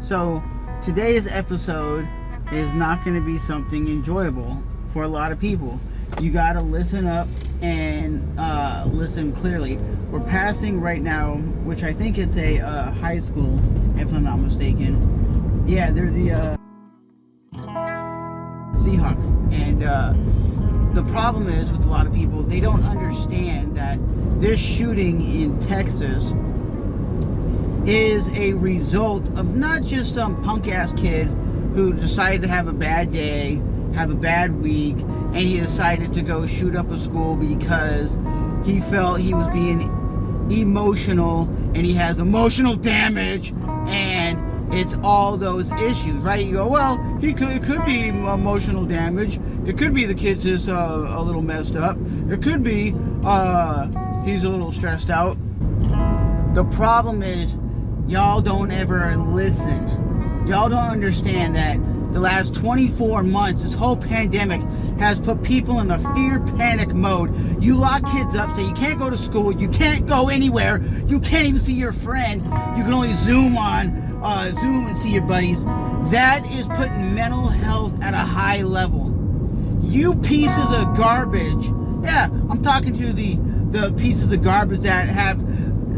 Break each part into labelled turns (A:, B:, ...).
A: So today's episode is not going to be something enjoyable for a lot of people. You got to listen up and listen clearly. We're passing right now, which I think it's a high school, if I'm not mistaken. Yeah, they're the Seahawks. And the problem is with a lot of people, they don't understand that this shooting in Texas is a result of not just some punk-ass kid who decided to have a bad day, have a bad week, and he decided to go shoot up a school because he felt he was being emotional and he has emotional damage, and it's all those issues, right? You go, well, it could be emotional damage. It could be the kid's just a little messed up. It could be he's a little stressed out. The problem is, y'all don't ever listen. Y'all don't understand that the last 24 months, this whole pandemic has put people in a fear panic mode. You lock kids up, so you can't go to school, you can't go anywhere, you can't even see your friend. You can only Zoom and see your buddies. That is putting mental health at a high level. You pieces of garbage. Yeah, I'm talking to the pieces of garbage that have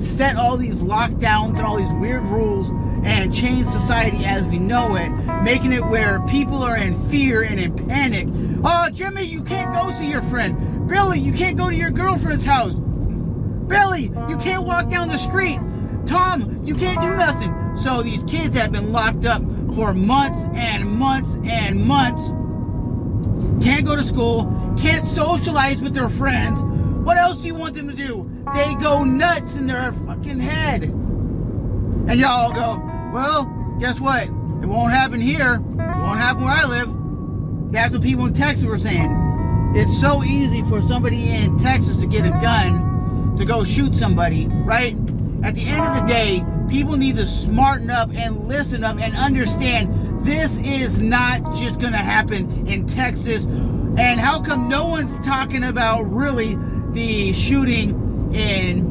A: set all these lockdowns and all these weird rules and changed society as we know it, making it where people are in fear and in panic. Oh, Jimmy, you can't go see your friend. Billy, you can't go to your girlfriend's house. Billy, you can't walk down the street. Tom, you can't do nothing. So these kids have been locked up for months and months and months. Can't go to school, can't socialize with their friends. What else do you want them to do? They go nuts in their fucking head. And y'all go, well, guess what? It won't happen here. It won't happen where I live. That's what people in Texas were saying. It's so easy for somebody in Texas to get a gun to go shoot somebody, right? At the end of the day, people need to smarten up and listen up and understand this is not just going to happen in Texas. And how come no one's talking about really the shooting in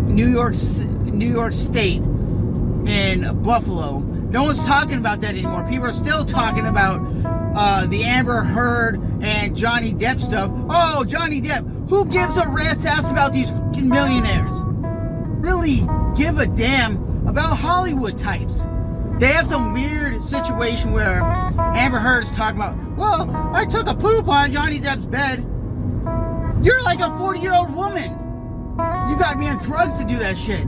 A: New York State, in Buffalo? No one's talking about that anymore. People are still talking about the Amber Heard and Johnny Depp stuff. Oh, Johnny Depp. Who gives a rat's ass about these fucking millionaires? Really give a damn about Hollywood types. They have some weird situation where Amber Heard is talking about, well, I took a poop on Johnny Depp's bed. You're like a 40-year-old woman. You gotta be on drugs to do that shit.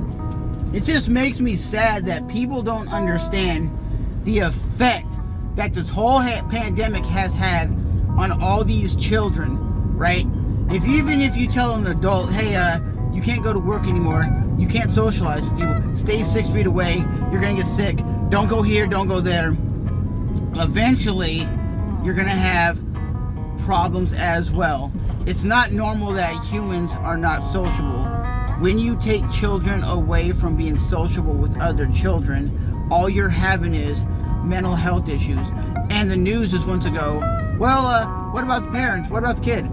A: It just makes me sad that people don't understand the effect that this whole pandemic has had on all these children, right? Even if you tell an adult, hey, you can't go to work anymore, you can't socialize with people, stay 6 feet away, you're gonna get sick, don't go here, don't go there. Eventually, you're gonna have problems as well. It's not normal that humans are not sociable. When you take children away from being sociable with other children, all you're having is mental health issues. And the news just wants to go, well, what about the parents? What about the kid?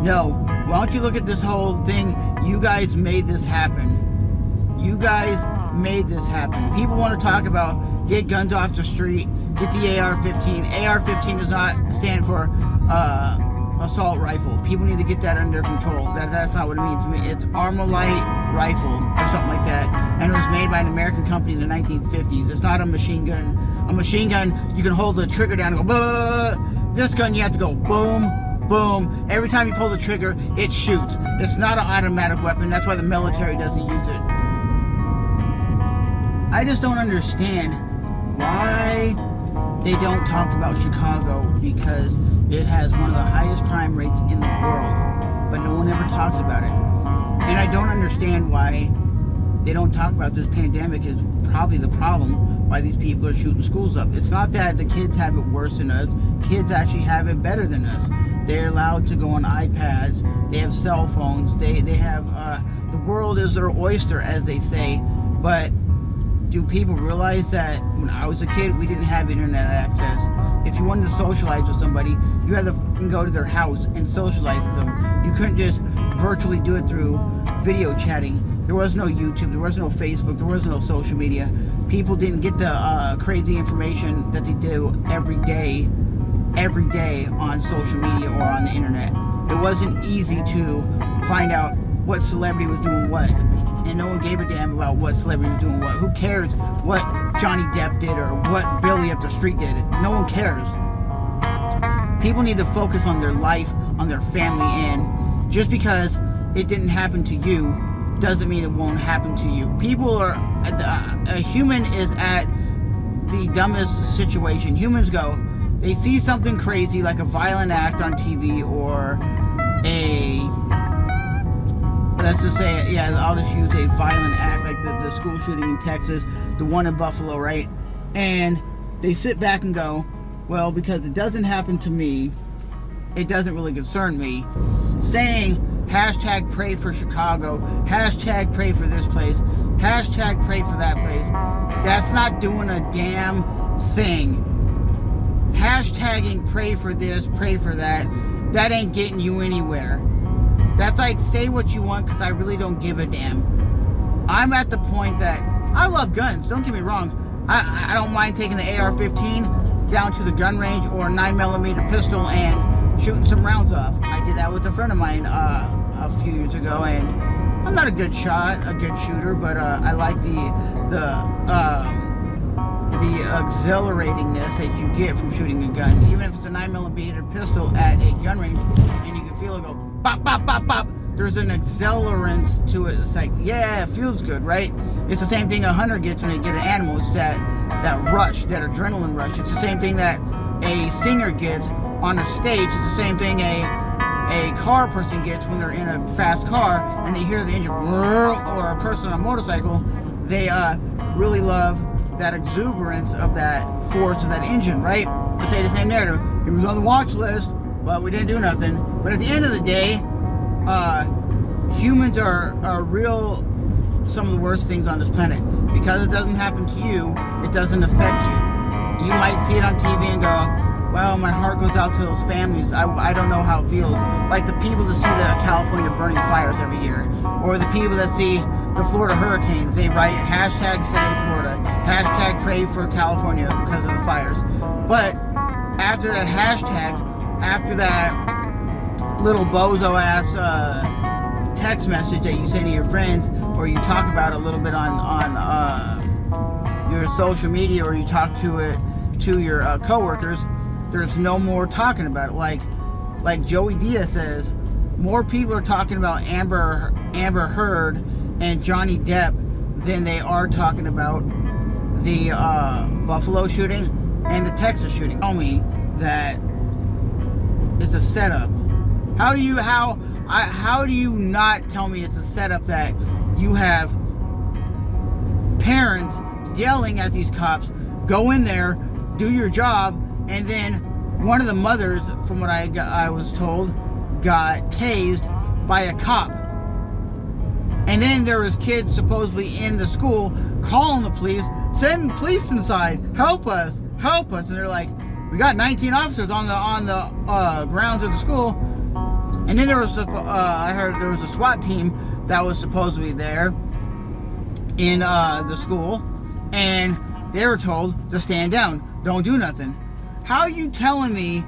A: No. Why don't you look at this whole thing? You guys made this happen. You guys made this happen. People want to talk about get guns off the street, get the AR-15. AR-15 does not stand for assault rifle. People need to get that under control. That's not what it means to me. It's Armalite rifle or something like that. And it was made by an American company in the 1950s. It's not a machine gun. A machine gun, you can hold the trigger down and go, blah. This gun, you have to go boom, boom. Every time you pull the trigger, it shoots. It's not an automatic weapon. That's why the military doesn't use it. I just don't understand why they don't talk about Chicago, because it has one of the highest crime rates in the world, but no one ever talks about it. And I don't understand why they don't talk about this pandemic is probably the problem why these people are shooting schools up. It's not that the kids have it worse than us. Kids actually have it better than us. They're allowed to go on iPads. They have cell phones. They have, the world is their oyster, as they say. But do people realize that when I was a kid, we didn't have internet access? If you wanted to socialize with somebody, you had to go to their house and socialize with them. You couldn't just virtually do it through video chatting. There was no YouTube, there was no Facebook, there was no social media. People didn't get the crazy information that they do every day on social media or on the internet. It wasn't easy to find out what celebrity was doing what, and no one gave a damn about what celebrity was doing what. Who cares what Johnny Depp did or what Billy up the street did? No one cares. People need to focus on their life, on their family, and just because it didn't happen to you doesn't mean it won't happen to you. People are, a human is at the dumbest situation. Humans go, they see something crazy like a violent act on TV or let's just say, yeah, I'll just use a violent act like the school shooting in Texas, the one in Buffalo, right? And they sit back and go, well, because it doesn't happen to me, it doesn't really concern me. Saying hashtag pray for Chicago, hashtag pray for this place, hashtag pray for that place, that's not doing a damn thing. Hashtagging pray for this, pray for that, that ain't getting you anywhere. That's like, say what you want because I really don't give a damn. I'm at the point that I love guns, don't get me wrong. I don't mind taking the AR-15 down to the gun range or a 9mm pistol and shooting some rounds off. I did that with a friend of mine a few years ago, and I'm not a good shot, a good shooter, but I like the exhilaratingness that you get from shooting a gun. Even if it's a 9mm pistol at a gun range and you can feel it go bop, bop, bop, bop, there's an accelerance to it. It's like, yeah, it feels good, right? It's the same thing a hunter gets when they get an animal. It's that rush, that adrenaline rush. It's the same thing that a singer gets on a stage. It's the same thing a car person gets when they're in a fast car and they hear the engine, or a person on a motorcycle. They really love that exuberance of that force of that engine, right? Let's say the same narrative. He was on the watch list, but we didn't do nothing. But at the end of the day, humans are some of the worst things on this planet. Because it doesn't happen to you, it doesn't affect you. You might see it on TV and go, well, my heart goes out to those families. I don't know how it feels. Like the people that see the California burning fires every year, or the people that see the Florida hurricanes. They write hashtag save Florida, hashtag pray for California because of the fires. But after that hashtag, after that little bozo ass text message that you send to your friends, or you talk about a little bit on your social media, or you talk to it to your coworkers, there's no more talking about it. Like Joey Diaz says, more people are talking about Amber Heard and Johnny Depp than they are talking about the Buffalo shooting and the Texas shooting. Tell me that it's a setup. How do you not tell me it's a setup that you have parents yelling at these cops, go in there, do your job, and then one of the mothers, from what I was told, got tased by a cop. And then there was kids supposedly in the school calling the police, send police inside, help us. And they're like, we got 19 officers on the grounds of the school. And then there was I heard there was a SWAT team that was supposedly there in the school, and they were told to stand down, don't do nothing. How are you telling me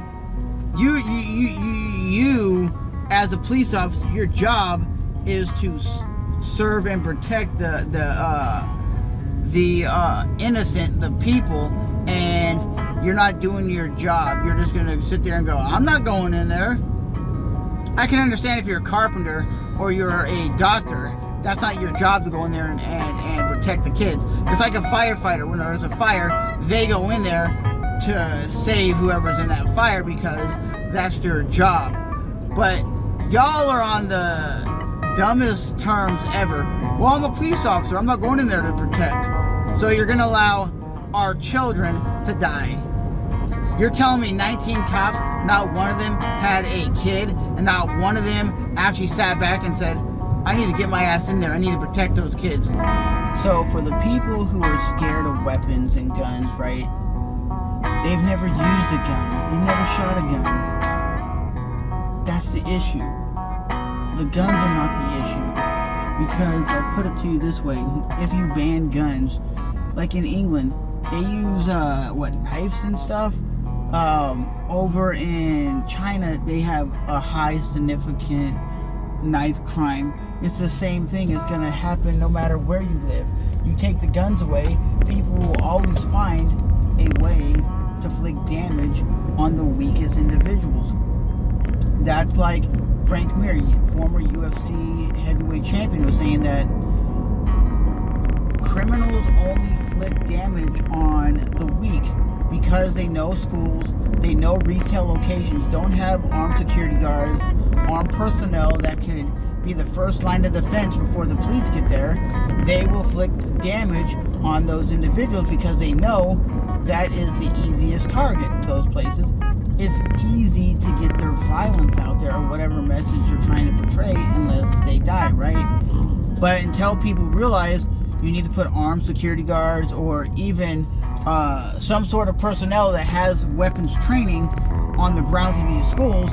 A: you as a police officer, your job is to serve and protect the innocent, the people, and you're not doing your job? You're just gonna sit there and go, I'm not going in there. I can understand if you're a carpenter or you're a doctor, that's not your job to go in there and protect the kids. It's like a firefighter. When there's a fire, they go in there to save whoever's in that fire because that's their job. But y'all are on the dumbest terms ever. Well, I'm a police officer. I'm not going in there to protect. So you're going to allow our children to die. You're telling me 19 cops, not one of them had a kid, and not one of them actually sat back and said, I need to get my ass in there. I need to protect those kids. So for the people who are scared of weapons and guns, right? They've never used a gun. They've never shot a gun. That's the issue. The guns are not the issue. Because I'll put it to you this way: if you ban guns, like in England, they use knives and stuff. Over in China, they have a high significant knife crime. It's the same thing. It's going to happen no matter where you live. You take the guns away, people will always find a way to inflict damage on the weakest individuals. That's like Frank Mir, former UFC heavyweight champion, was saying that criminals only inflict damage on the weak because they know schools, they know retail locations don't have armed security guards, armed personnel that could be the first line of defense before the police get there. They will inflict damage on those individuals because they know that is the easiest target. Those places, it's easy to get their violence out there or whatever message you're trying to portray unless they die, right? But until people realize you need to put armed security guards or even some sort of personnel that has weapons training on the grounds of these schools,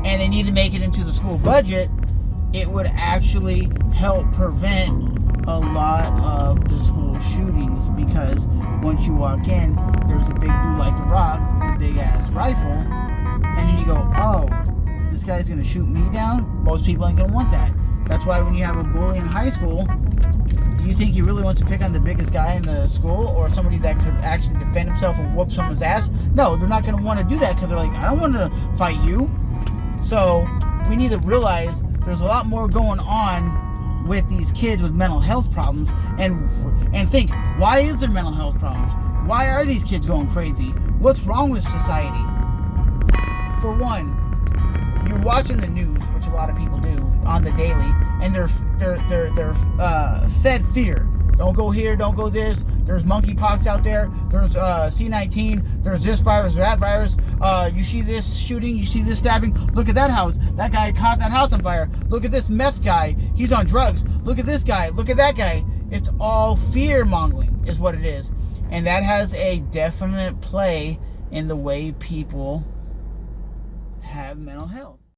A: and they need to make it into the school budget, it would actually help prevent a lot of the school shootings, because once you walk in, there's a big dude like The Rock with a big ass rifle, and then you go, oh, this guy's gonna shoot me down? Most people ain't gonna want that. That's why when you have a bully in high school, do you think he really wants to pick on the biggest guy in the school or somebody that could actually defend himself and whoop someone's ass? No, they're not going to want to do that because they're like, I don't want to fight you. So we need to realize there's a lot more going on with these kids with mental health problems, and think, why is there mental health problems? Why are these kids going crazy? What's wrong with society? For one, you're watching the news, which a lot of people do on the daily, and they're fed fear. Don't go here, don't go this. There's monkeypox out there. There's C-19. There's this virus, that virus. You see this shooting, you see this stabbing. Look at that house. That guy caught that house on fire. Look at this meth guy. He's on drugs. Look at this guy. Look at that guy. It's all fear-mongering is what it is. And that has a definite play in the way people have mental health.